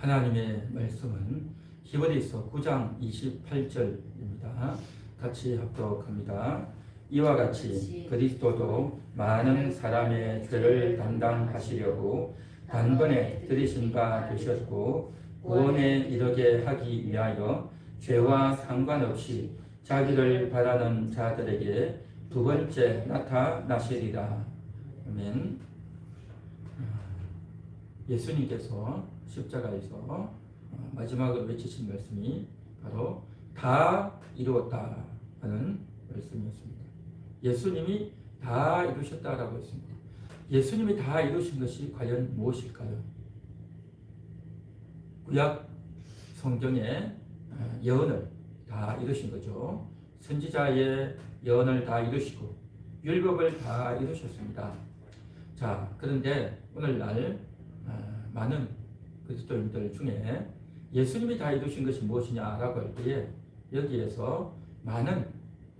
하나님의 말씀은 히브리서 9장 28절입니다. 같이 합독합니다. 이와 같이 그리스도도 많은 사람의 죄를 담당하시려고 단번에 들이신 바 되셨고 구원에 이르게 하기 위하여 죄와 상관없이 자기를 바라는 자들에게 두 번째 나타나시리라. 아멘. 예수님께서 십자가에서 마지막으로 외치신 말씀이 바로 다 이루었다 하는 말씀이었습니다. 예수님이 다 이루셨다라고 했습니다. 예수님이 다 이루신 것이 과연 무엇일까요? 구약 성경의 예언을 다 이루신 거죠. 선지자의 예언을 다 이루시고 율법을 다 이루셨습니다. 자, 그런데 오늘날 많은 그리스도인들 중에 예수님이 다 이루신 것이 무엇이냐라고 할 때에 여기에서 많은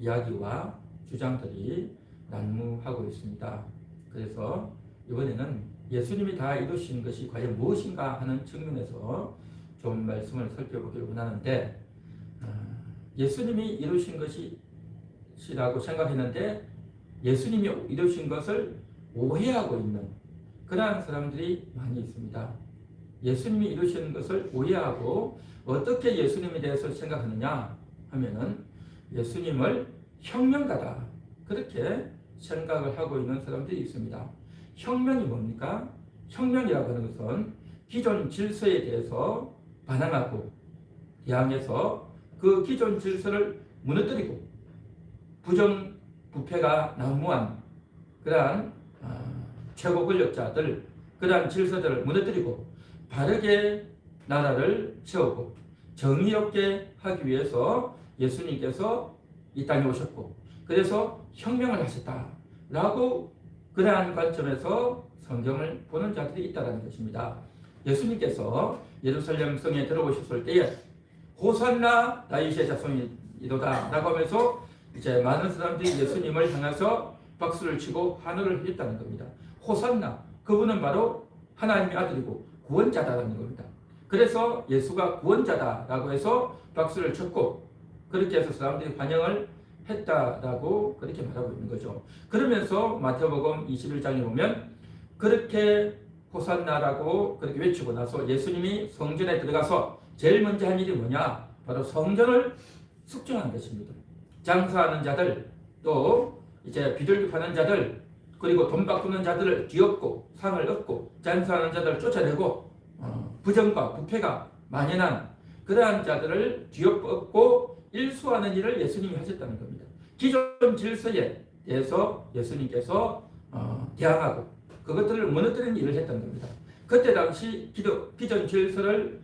이야기와 주장들이 난무하고 있습니다. 그래서 이번에는 예수님이 다 이루신 것이 과연 무엇인가 하는 측면에서 좀 말씀을 살펴보기를 원하는데, 예수님이 이루신 것이라고 생각했는데 예수님이 이루신 것을 오해하고 있는 그러한 사람들이 많이 있습니다. 예수님이 이루신 것을 오해하고 어떻게 예수님에 대해서 생각하느냐 하면은 예수님을 혁명가다 그렇게 생각을 하고 있는 사람들이 있습니다. 혁명이 뭡니까? 혁명이라고 하는 것은 기존 질서에 대해서 반항하고 대항해서 그 기존 질서를 무너뜨리고 부정부패가 난무한 그러한 최고 권력자들, 그러한 질서들을 무너뜨리고 바르게 나라를 세우고 정의롭게 하기 위해서 예수님께서 이 땅에 오셨고 그래서 혁명을 하셨다라고 그러한 관점에서 성경을 보는 자들이 있다는 것입니다. 예수님께서 예루살렘 성에 들어오셨을 때에 호산나 다윗의 자손이로다 라고 하면서 이제 많은 사람들이 예수님을 향해서 박수를 치고 환호를 했다는 겁니다. 호산나, 그분은 바로 하나님의 아들이고 구원자다라는 겁니다. 그래서 예수가 구원자다라고 해서 박수를 쳤고 그렇게 해서 사람들이 환영을 했다라고 그렇게 말하고 있는 거죠. 그러면서 마태복음 21장에 보면 그렇게 호산나라고 그렇게 외치고 나서 예수님이 성전에 들어가서 제일 먼저 한 일이 뭐냐? 바로 성전을 숙정한 것입니다. 장사하는 자들, 또 이제 비둘기 파는 자들, 그리고 돈 바꾸는 자들을 뒤엎고 상을 얻고 장사하는 자들을 쫓아내고 부정과 부패가 만연한 그러한 자들을 뒤엎고 일수하는 일을 예수님이 하셨다는 겁니다. 기존 질서에 대해서 예수님께서 대항하고 그것들을 무너뜨리는 일을 했던 겁니다. 그때 당시 기존 질서를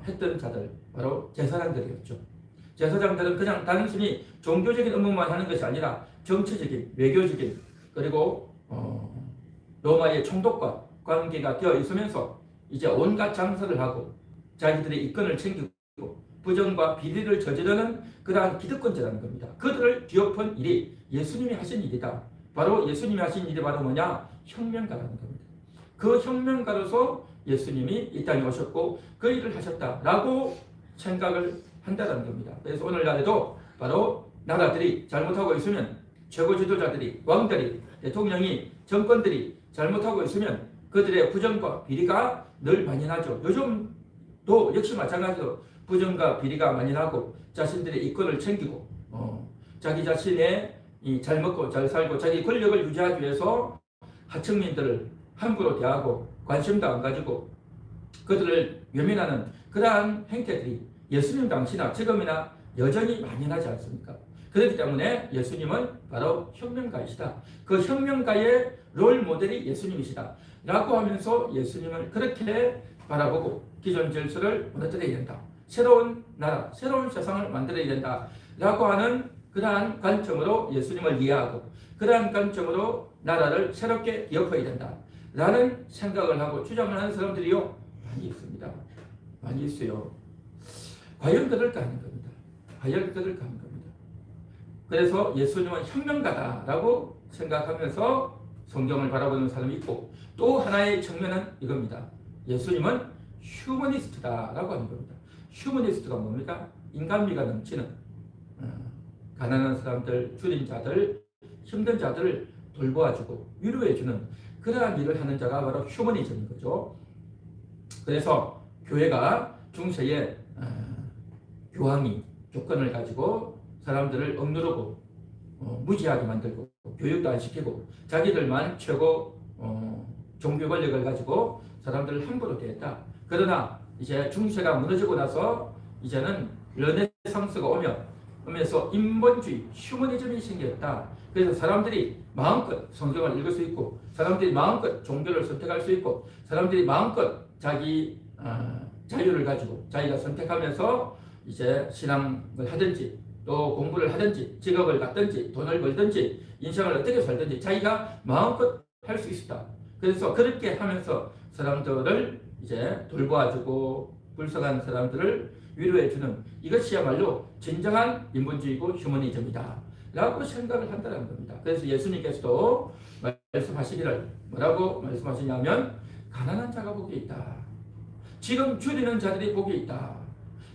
했던 자들 바로 제사장들이었죠. 제사장들은 그냥 단순히 종교적인 업무만 하는 것이 아니라 정치적인, 외교적인, 그리고 로마의 총독과 관계가 되어 있으면서 이제 온갖 장사를 하고 자기들의 이권을 챙기고 부정과 비리를 저지르는 그러한 기득권자라는 겁니다. 그들을 뒤엎은 일이 예수님이 하신 일이다. 바로 예수님이 하신 일이 바로 뭐냐? 혁명가라는 겁니다. 그 혁명가로서 예수님이 이 땅에 오셨고 그 일을 하셨다라고 생각을 한다는 겁니다. 그래서 오늘날에도 바로 나라들이 잘못하고 있으면 최고 지도자들이, 왕들이, 대통령이, 정권들이 잘못하고 있으면 그들의 부정과 비리가 늘 만연하죠. 요즘도 역시 마찬가지로 부정과 비리가 만연하고 자신들의 이권을 챙기고 자기 자신의 잘 먹고 잘 살고 자기 권력을 유지하기 위해서 하층민들을 함부로 대하고 관심도 안 가지고 그들을 외면하는 그러한 행태들이 예수님 당시나 지금이나 여전히 만연하지 않습니까? 그렇기 때문에 예수님은 바로 혁명가이시다. 그 혁명가의 롤 모델이 예수님이시다. 라고 하면서 예수님을 그렇게 바라보고 기존 질서를 무너뜨려야 된다. 새로운 나라, 새로운 세상을 만들어야 된다. 라고 하는 그러한 관점으로 예수님을 이해하고 그러한 관점으로 나라를 새롭게 엎어야 된다. 라는 생각을 하고 주장을 하는 사람들이요. 많이 있습니다. 많이 있어요. 과연 그럴까 하는 겁니다. 과연 그럴까 하는 겁니다. 그래서 예수님은 혁명가다라고 생각하면서 성경을 바라보는 사람이 있고 또 하나의 측면은 이겁니다. 예수님은 휴머니스트다라고 하는 겁니다. 휴머니스트가 뭡니까? 인간미가 넘치는 가난한 사람들, 줄인 자들, 힘든 자들을 돌보아주고 위로해주는 그러한 일을 하는 자가 바로 휴머니즘인 거죠. 그래서 교회가 중세에 교황이 조건을 가지고 사람들을 억누르고 무지하게 만들고 교육도 안 시키고 자기들만 최고 종교 권력을 가지고 사람들을 함부로 대했다. 그러나 이제 중세가 무너지고 나서 이제는 르네상스가 오면서 인본주의, 휴머니즘이 생겼다. 그래서 사람들이 마음껏 성경을 읽을 수 있고 사람들이 마음껏 종교를 선택할 수 있고 사람들이 마음껏 자기 자유를 가지고 자기가 선택하면서 이제 신앙을 하든지 또 공부를 하든지 직업을 갖든지 돈을 벌든지 인생을 어떻게 살든지 자기가 마음껏 할 수 있었다. 그래서 그렇게 하면서 사람들을 이제 돌보아주고 불쌍한 사람들을 위로해주는 이것이야말로 진정한 인본주의고 휴머니즘이다 라고 생각을 한다는 겁니다. 그래서 예수님께서도 말씀하시기를 뭐라고 말씀하시냐면 가난한 자가 복이 있다. 지금 줄이는 자들이 복이 있다.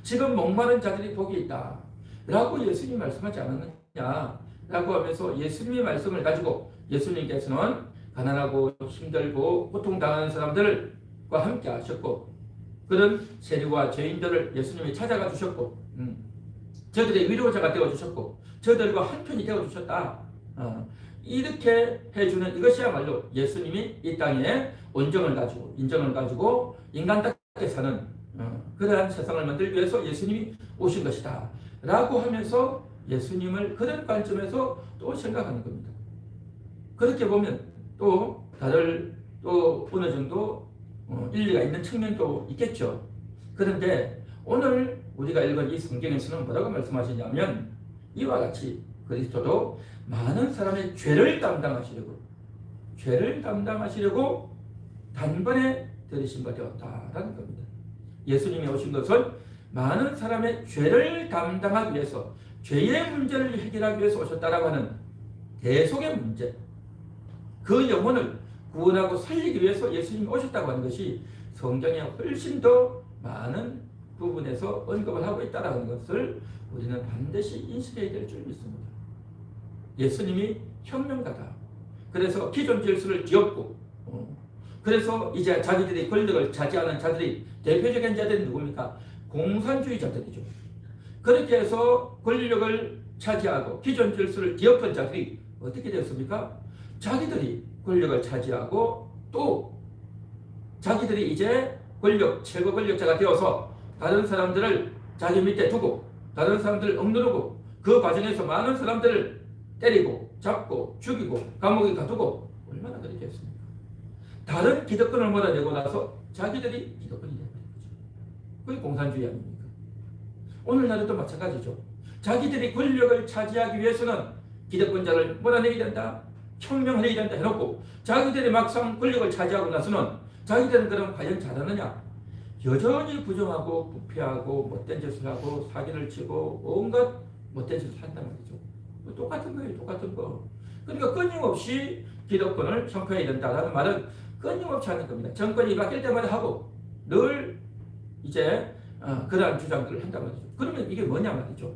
지금 목마른 자들이 복이 있다. 라고 예수님이 말씀하지 않았느냐 라고 하면서 예수님의 말씀을 가지고 예수님께서는 가난하고 힘들고 고통당하는 사람들과 함께 하셨고 그런 세리와 죄인들을 예수님이 찾아가 주셨고 저들의 위로자가 되어주셨고 저들과 한편이 되어주셨다. 이렇게 해주는 이것이야말로 예수님이 이 땅에 온정을 가지고 인정을 가지고 인간답게 사는 그러한 세상을 만들기 위해서 예수님이 오신 것이다 라고 하면서 예수님을 그런 관점에서 또 생각하는 겁니다. 그렇게 보면 또 다들 또 어느 정도 일리가 있는 측면도 있겠죠. 그런데 오늘 우리가 읽은 이 성경에서는 뭐라고 말씀하시냐면 이와 같이 그리스도도 많은 사람의 죄를 담당하시려고 단번에 들이신 바 되었다라는 겁니다. 예수님이 오신 것은 많은 사람의 죄를 담당하기 위해서 죄의 문제를 해결하기 위해서 오셨다라고 하는 대속의 문제 그 영혼을 구원하고 살리기 위해서 예수님이 오셨다고 하는 것이 성경에 훨씬 더 많은 부분에서 언급을 하고 있다는 것을 우리는 반드시 인식해야 될 줄 믿습니다. 예수님이 혁명가다. 그래서 기존 질서를 뒤엎고 그래서 이제 자기들이 권력을 차지하는 자들이 대표적인 자들이 누굽니까? 공산주의자들이죠. 그렇게 해서 권력을 차지하고 기존 질서를 뒤엎은 자들이 어떻게 되었습니까? 자기들이 권력을 차지하고 또 자기들이 이제 최고 권력자가 되어서 다른 사람들을 자기 밑에 두고 다른 사람들을 억누르고 그 과정에서 많은 사람들을 때리고 잡고 죽이고 감옥에 가두고 얼마나 그렇게 했습니까? 다른 기득권을 몰아내고 나서 자기들이 기득권이 되는 거죠. 그게 공산주의 아닙니까? 오늘날도 마찬가지죠. 자기들이 권력을 차지하기 위해서는 기득권자를 몰아내야 된다. 혁명을 해야 된다 해놓고 자기들이 막상 권력을 차지하고 나서는 자기들은 그럼 과연 잘하느냐? 여전히 부정하고 부패하고 못된 짓을 하고 사기를 치고 온갖 못된 짓을 한단 말이죠. 똑같은 거예요. 똑같은 거. 그러니까 끊임없이 기득권을 청구해야 된다라는 말은 끊임없이 하는 겁니다. 정권이 바뀔 때마다 하고 늘 이제 그러한 주장들을 한단 말이죠. 그러면 이게 뭐냐 말이죠.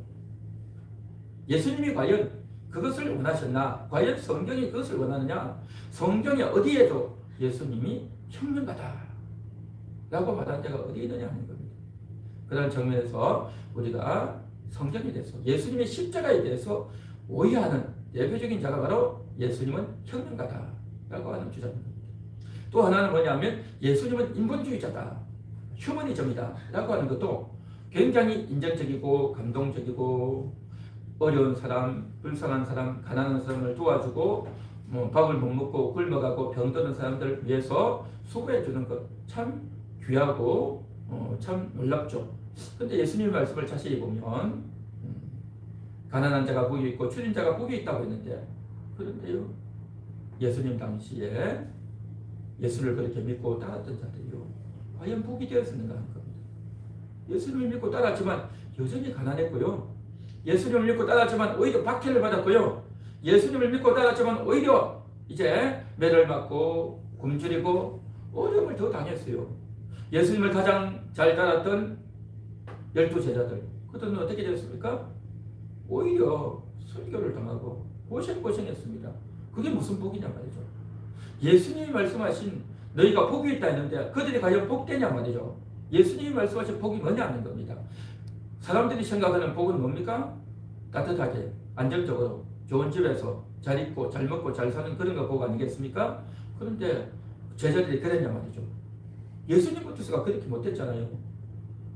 예수님이 과연 그것을 원하셨나? 과연 성경이 그것을 원하느냐? 성경에 어디에도 예수님이 혁명가다 라고 말한 데가 어디 있느냐 하는 겁니다. 그런 측면에서 우리가 성경에 대해서 예수님의 십자가에 대해서 오해하는 대표적인 자가 바로 예수님은 혁명가다 라고 하는 주장입니다. 또 하나는 뭐냐면 예수님은 인본주의자다, 휴머니즘이다 라고 하는 것도 굉장히 인정적이고 감동적이고 어려운 사람, 불쌍한 사람, 가난한 사람을 도와주고 밥을 못 먹고 굶어가고 병드는 사람들을 위해서 수고해 주는 것 참 귀하고 참 놀랍죠. 근데 예수님의 말씀을 자세히 보면 가난한 자가 복이 있고 줄인 자가 복이 있다고 했는데 그런데요 예수님 당시에 예수를 그렇게 믿고 따랐던 자들이요 과연 복이 되었는가 하는 겁니다. 예수님을 믿고 따랐지만 여전히 가난했고요. 예수님을 믿고 따랐지만 오히려 박해를 받았고요. 예수님을 믿고 따랐지만 오히려 이제 매를 맞고 굶주리고 어려움을 더 당했어요. 예수님을 가장 잘 따랐던 12제자들, 그들은 어떻게 되었습니까? 오히려 순교를 당하고 고생했습니다. 그게 무슨 복이냐 말이죠. 예수님이 말씀하신 너희가 복이 있다 했는데 그들이 과연 복되냐 말이죠. 예수님이 말씀하신 복이 뭐냐 하는 겁니다. 사람들이 생각하는 복은 뭡니까? 따뜻하게 안정적으로 좋은 집에서 잘 입고 잘 먹고 잘 사는 그런 거 복 아니겠습니까? 그런데 제자들이 그랬냐 말이죠. 예수님 같아서가 그렇게 못했잖아요.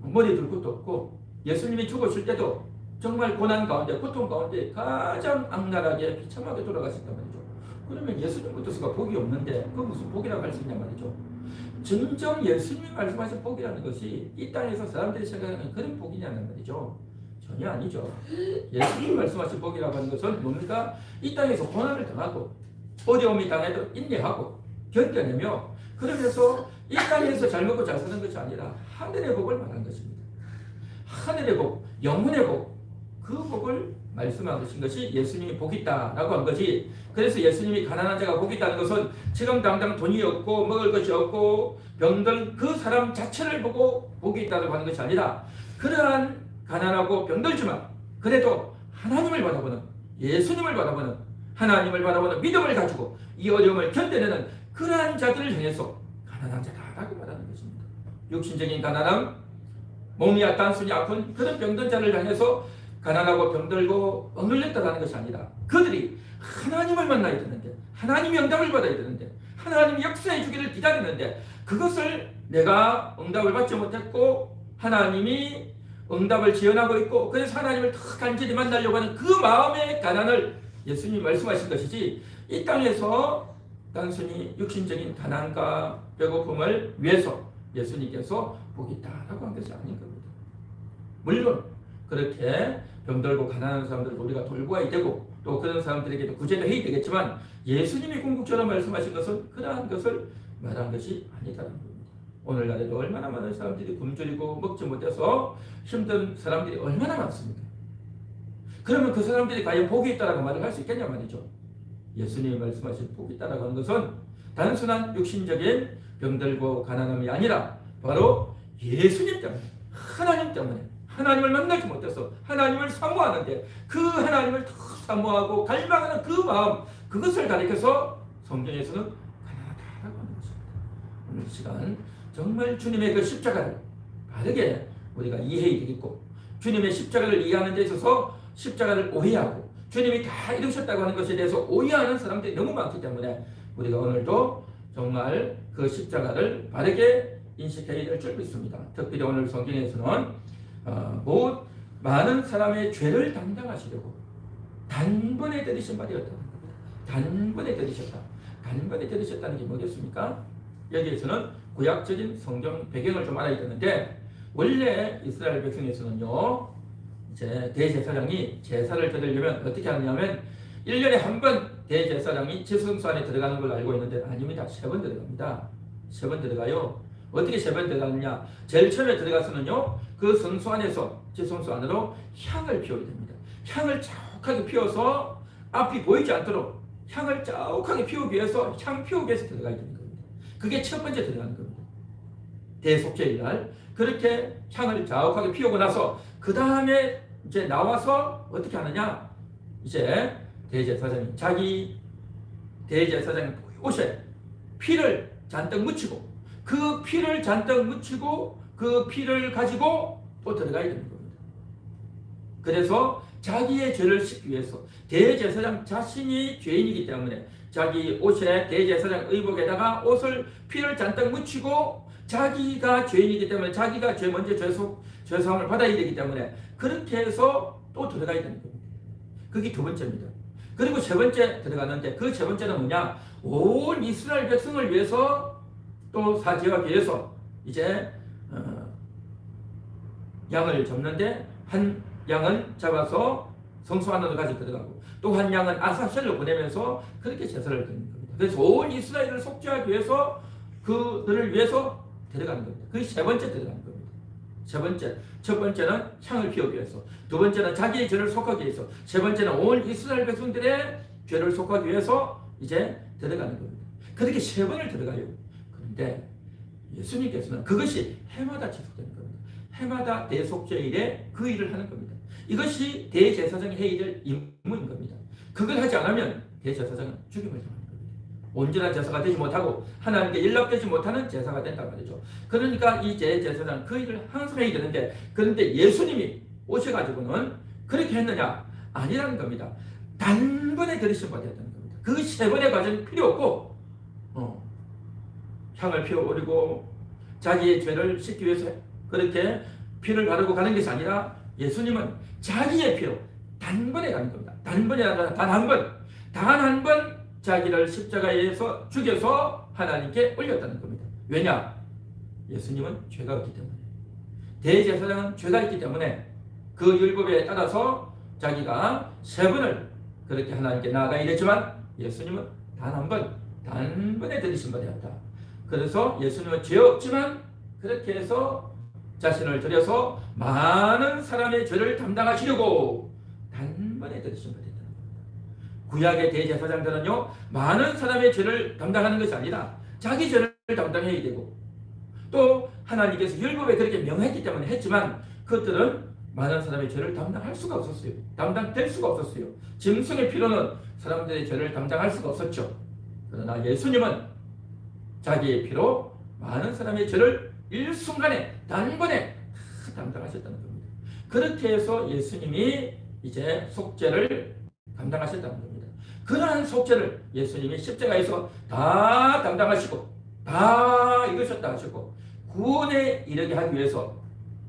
머리 둘 것도 없고 예수님이 죽었을 때도 정말 고난 가운데 고통 가운데 가장 악랄하게 비참하게 돌아가셨단 말이죠. 그러면 예수님 같아서가 복이 없는데 그거 무슨 복이라고 할 수 있냐 말이죠. 진정 예수님이 말씀하신 복이라는 것이 이 땅에서 사람들이 생각하는 그런 복이냐는 말이죠. 전혀 아니죠. 예수님이 말씀하신 복이라고 하는 것은 뭡니까? 이 땅에서 고난을 당하고 어려움이 당해도 인내하고 견뎌내며 그러면서 이 땅에서 잘 먹고 잘 사는 것이 아니라 하늘의 복을 말한 것입니다. 하늘의 복, 영혼의 복, 그 복을 말씀한 것이 예수님이 복이 있다라고 한 것이. 그래서 예수님이 가난한 자가 복이 있다는 것은 지금 당장 돈이 없고 먹을 것이 없고 병든 그 사람 자체를 보고 복이 있다고 하는 것이 아니라 그러한 가난하고 병들지만 그래도 하나님을 바라보는, 예수님을 바라보는, 하나님을 바라보는 믿음을 가지고 이 어려움을 견뎌내는 그러한 자들을 향해서 가난한 자다라고 말하는 것입니다. 육신적인 가난함, 몸이 단순히 아픈 그런 병든 자를 향해서 가난하고 병들고 억눌렸다라는 것이 아니라 그들이 하나님을 만나야 되는데, 하나님이 응답을 받아야 되는데, 하나님이 역사해 주기를 기다리는데 그것을 내가 응답을 받지 못했고 하나님이 응답을 지연하고 있고 그래서 하나님을 더 간절히 만나려고 하는 그 마음의 가난을 예수님이 말씀하신 것이지, 이 땅에서 단순히 육신적인 가난과 배고픔을 위해서 예수님께서 복이 있다라고 한 것이 아닌 겁니다. 물론 그렇게 병들고 가난한 사람들을 우리가 돌보아야 되고 또 그런 사람들에게도 구제도 해야 되겠지만 예수님이 궁극적으로 말씀하신 것은 그러한 것을 말한 것이 아니다라는 겁니다. 오늘날에도 얼마나 많은 사람들이 굶주리고 먹지 못해서 힘든 사람들이 얼마나 많습니까? 그러면 그 사람들이 과연 복이 있다라고 말을 할 수 있겠냐 말이죠. 예수님이 말씀하신 복이 있다라고 하는 것은 단순한 육신적인 병들고 가난함이 아니라 바로 예수님 때문에, 하나님 때문에, 하나님을 만나지 못해서 하나님을 사모하는데 그 하나님을 더 사모하고 갈망하는 그 마음, 그것을 가리켜서 성경에서는 가난하다라고 하는 것입니다. 오늘 시간 정말 주님의 그 십자가를 바르게 우리가 이해해야 되겠고, 주님의 십자가를 이해하는 데 있어서 십자가를 오해하고 주님이 다 이루셨다고 하는 것에 대해서 오해하는 사람들이 너무 많기 때문에 우리가 오늘도 정말 그 십자가를 바르게 인식해야 될 줄 믿습니다. 특별히 오늘 성경에서는 많은 사람의 죄를 담당하시려고 단번에 들이신 말이었다는 겁니다. 단번에 들이셨다. 단번에 들이셨다는 게 뭐겠습니까? 여기에서는 구약적인 성경 배경을 좀 알아야 되는데, 원래 이스라엘 백성에서는요, 이제 대제사장이 제사를 드리려면 어떻게 하느냐면 1년에 한 번 대제사장이 지성소 안에 들어가는 걸 알고 있는데 아닙니다. 3번 들어갑니다. 3번 들어가요. 어떻게 3번 들어가느냐? 제일 처음에 들어가서는요, 그 성소 안에서 지성소 안으로 향을 피우게 됩니다. 향을 자욱하게 피워서 앞이 보이지 않도록 향을 자욱하게 피우기 위해서 향 피우기 위해서 들어가야 되는 겁니다. 그게 첫 번째 들어가는 겁니다. 대속죄일 날 그렇게 향을 자욱하게 피우고 나서 그 다음에 이제 나와서 어떻게 하느냐? 이제 대제사장이 자기 대제사장 옷에 피를 잔뜩 묻히고 그 피를 잔뜩 묻히고 그 피를 가지고 또 들어가야 되는 겁니다. 그래서 자기의 죄를 씻기 위해서 대제사장 자신이 죄인이기 때문에 자기 옷에 대제사장 의복에다가 옷을 피를 잔뜩 묻히고 자기가 죄인이기 때문에 자기가 먼저 죄사함을 받아야 되기 때문에 그렇게 해서 또 들어가야 되는 겁니다. 그게 두 번째입니다. 그리고 세 번째 들어가는데 그 세 번째는 뭐냐? 온 이스라엘 백성을 위해서 또 사제하기 위해서 이제 양을 잡는데 한 양은 잡아서 성소 안으로 가지고 들어가고 또 한 양은 아사셀로 보내면서 그렇게 제사를 드리는 겁니다. 그래서 온 이스라엘을 속죄하기 위해서 그들을 위해서 들어가는 겁니다. 그게 세 번째 들어가는 겁니다. 세 번째, 첫 번째는 향을 피우기 위해서, 두 번째는 자기의 죄를 속하기 위해서, 세 번째는 온 이스라엘 백성들의 죄를 속하기 위해서 이제 들어가는 겁니다. 그렇게 세 번을 들어가요. 그런데 예수님께서는 그것이 해마다 지속되는 겁니다. 해마다 대속죄일에 그 일을 하는 겁니다. 이것이 대제사장이 해야 될 임무인 겁니다. 그걸 하지 않으면 대제사장은 죽임을 당하는 겁니다. 온전한 제사가 되지 못하고 하나님께 연락되지 못하는 제사가 된단 말이죠. 그러니까 이 대제사장은 그 일을 항상 해야 되는데, 그런데 예수님이 오셔가지고는 그렇게 했느냐? 아니라는 겁니다. 단번에 들으신 받아야 되는 겁니다. 그 세 번의 과정이 필요 없고 향을 피워오리고 자기의 죄를 씻기 위해서 그렇게 피를 바르고 가는 것이 아니라 예수님은 자기의 피로 단번에 가는 겁니다. 단번이 아니라 단 한 번 자기를 십자가에서 죽여서 하나님께 올렸다는 겁니다. 왜냐? 예수님은 죄가 없기 때문에. 대제사장은 죄가 있기 때문에 그 율법에 따라서 자기가 세 번을 그렇게 하나님께 나아가 이랬지만 예수님은 단 한 번, 단번에 들으신 바 되었다. 그래서 예수님은 죄 없지만 그렇게 해서 자신을 들여서 많은 사람의 죄를 담당하시려고 단번에 들으신 바 되었다. 구약의 대제사장들은요, 많은 사람의 죄를 담당하는 것이 아니라 자기 죄를 담당해야 되고, 또 하나님께서 율법에 그렇게 명했기 때문에 했지만 그것들은 많은 사람의 죄를 담당할 수가 없었어요. 담당될 수가 없었어요. 짐승의 피로는 사람들의 죄를 담당할 수가 없었죠. 그러나 예수님은 자기의 피로 많은 사람의 죄를 일순간에 단번에 담당하셨다는 겁니다. 그렇게 해서 예수님이 이제 속죄를 감당하셨다는 겁니다. 그러한 속죄를 예수님이 십자가에서 다 담당하시고 다 이루셨다 하시고 구원에 이르게 하기 위해서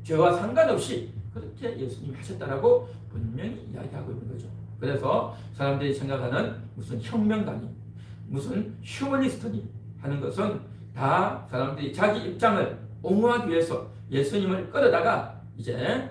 죄와 상관없이 그렇게 예수님이 하셨다라고 분명히 이야기하고 있는 거죠. 그래서 사람들이 생각하는 무슨 혁명가니 무슨 휴머니스트니 하는 것은 다 사람들이 자기 입장을 옹호하기 위해서 예수님을 끌어다가 이제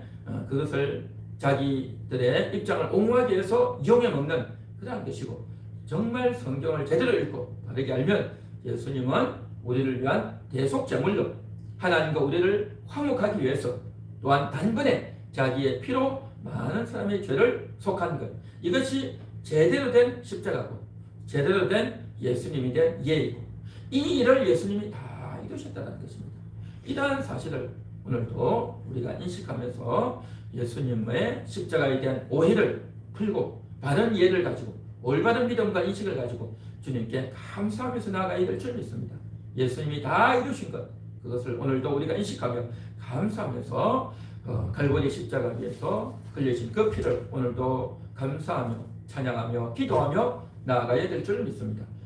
그것을 자기들의 입장을 옹호하기 위해서 이용해 먹는 그런 것이고, 정말 성경을 제대로 읽고 바르게 알면 예수님은 우리를 위한 대속제물로 하나님과 우리를 화목하기 위해서 또한 단번에 자기의 피로 많은 사람의 죄를 속한 것, 이것이 제대로 된 십자가고 제대로 된 예수님이 된 예이고, 이 일을 예수님이 다 이루셨다는 것입니다. 이러한 사실을 오늘도 우리가 인식하면서 예수님의 십자가에 대한 오해를 풀고 바른 이해를 가지고 올바른 믿음과 인식을 가지고 주님께 감사하면서 나아가야 될 줄 믿습니다. 예수님이 다 이루신 것, 그것을 오늘도 우리가 인식하며 감사하면서 갈보리 십자가 위에서 흘리신 그 피를 오늘도 감사하며 찬양하며 기도하며 나아가야 될 줄 믿습니다.